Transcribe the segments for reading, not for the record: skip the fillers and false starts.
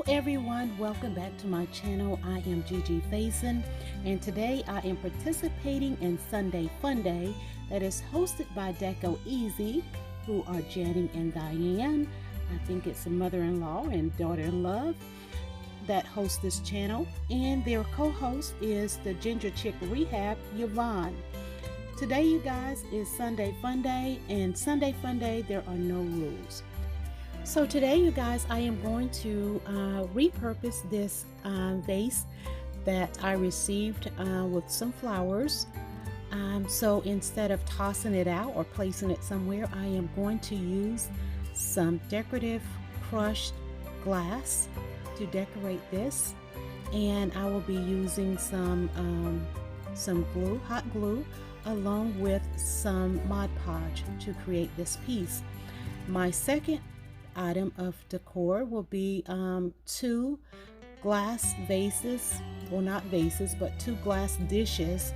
everyone, welcome back to my channel. I am Gigi Faison, and today I am participating in Sunday Funday that is hosted by Deco Easy, who are Janny and Dyanne. I think it's a mother-in-law and daughter-in-law that host this channel, and their co-host is the GingerChickRehab, Yvonne. Today, you guys, is Sunday Funday, and Sunday Funday there are no rules. So today, you guys, I am going to repurpose this vase that I received with some flowers. So instead of tossing it out or placing it somewhere, I am going to use some decorative crushed glass to decorate this, and I will be using some glue, hot glue, along with some Mod Podge to create this piece. My second item of decor will be two glass vases, well, not vases, but two glass dishes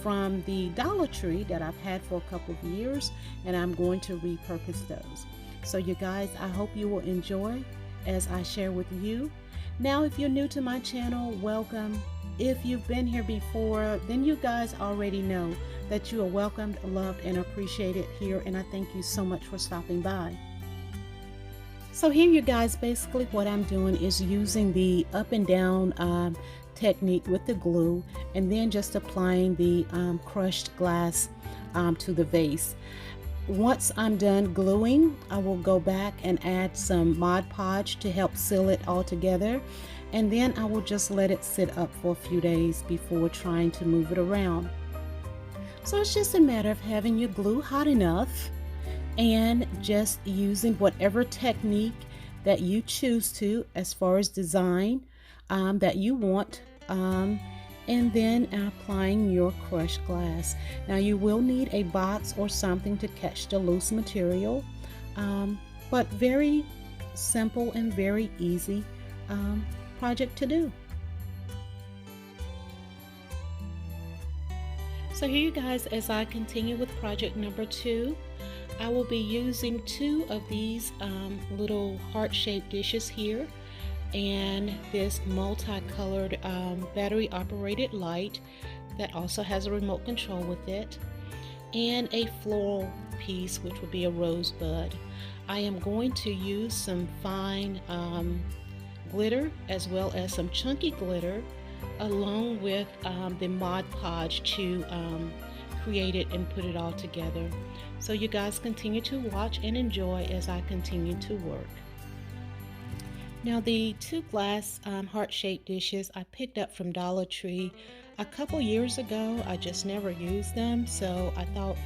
from the Dollar Tree that I've had for a couple of years, and I'm going to repurpose those. So you guys, I hope you will enjoy as I share with you. Now, if you're new to my channel, welcome. If you've been here before, then you guys already know that you are welcomed, loved, and appreciated here, and I thank you so much for stopping by. So here, you guys, basically what I'm doing is using the up and down technique with the glue, and then just applying the crushed glass to the vase. Once I'm done gluing, I will go back and add some Mod Podge to help seal it all together, and then I will just let it sit up for a few days before trying to move it around. So it's just a matter of having your glue hot enough and just using whatever technique that you choose to as far as design that you want, and then applying your crushed glass. Now, you will need a box or something to catch the loose material, but very simple and very easy project to do. So here, you guys, as I continue with project number 2, I will be using two of these little heart-shaped dishes here, and this multicolored battery operated light that also has a remote control with it, and a floral piece, which would be a rosebud. I am going to use some fine glitter as well as some chunky glitter, along with the Mod Podge to create it and put it all together. So you guys continue to watch and enjoy as I continue to work. Now, the two glass heart-shaped dishes I picked up from Dollar Tree a couple years ago. I just never used them, so I thought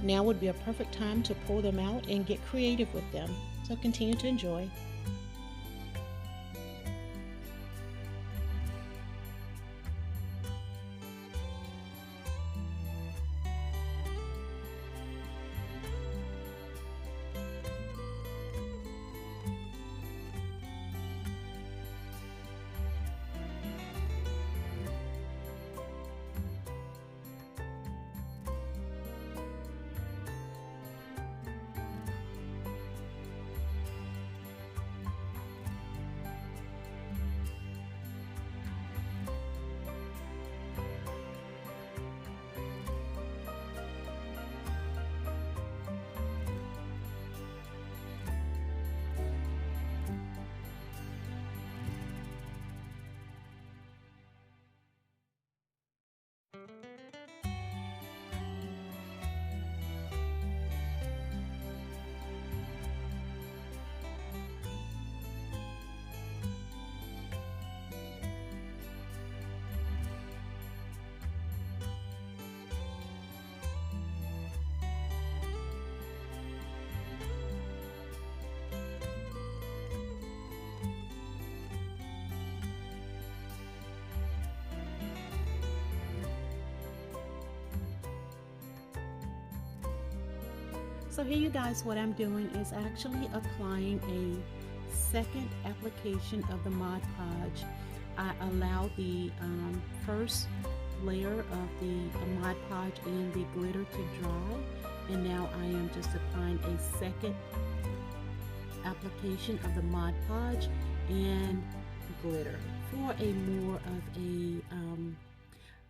now would be a perfect time to pull them out and get creative with them. So continue to enjoy. So here, you guys, what I'm doing is actually applying a second application of the Mod Podge. I allow the first layer of the Mod Podge and the glitter to dry, and now I am just applying a second application of the Mod Podge, and glitter for a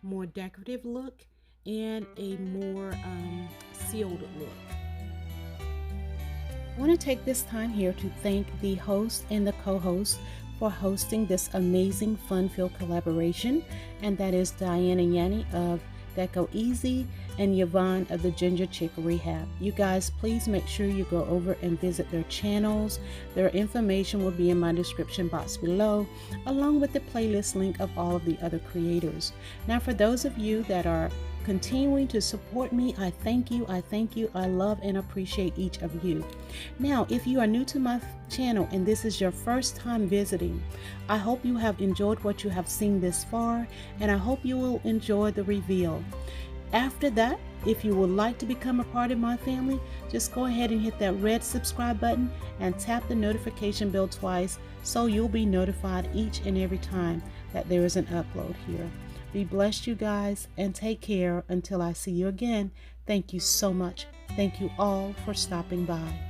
more decorative look and a more sealed look. I want to take this time here to thank the host and the co-host for hosting this amazing fun-filled collaboration, and that is Dyanne and Janny of Deco Easy and Yvonne of the GingerChickRehab. You guys, please make sure you go over and visit their channels. Their information will be in my description box below, along with the playlist link of all of the other creators. Now, for those of you that are continuing to support me, I thank you. I love and appreciate each of you. Now, if you are new to my channel and this is your first time visiting, I hope you have enjoyed what you have seen this far, and I hope you will enjoy the reveal. After that, if you would like to become a part of my family, just go ahead and hit that red subscribe button and tap the notification bell twice so you'll be notified each and every time that there is an upload here. Be blessed, you guys, and take care until I see you again. Thank you so much. Thank you all for stopping by.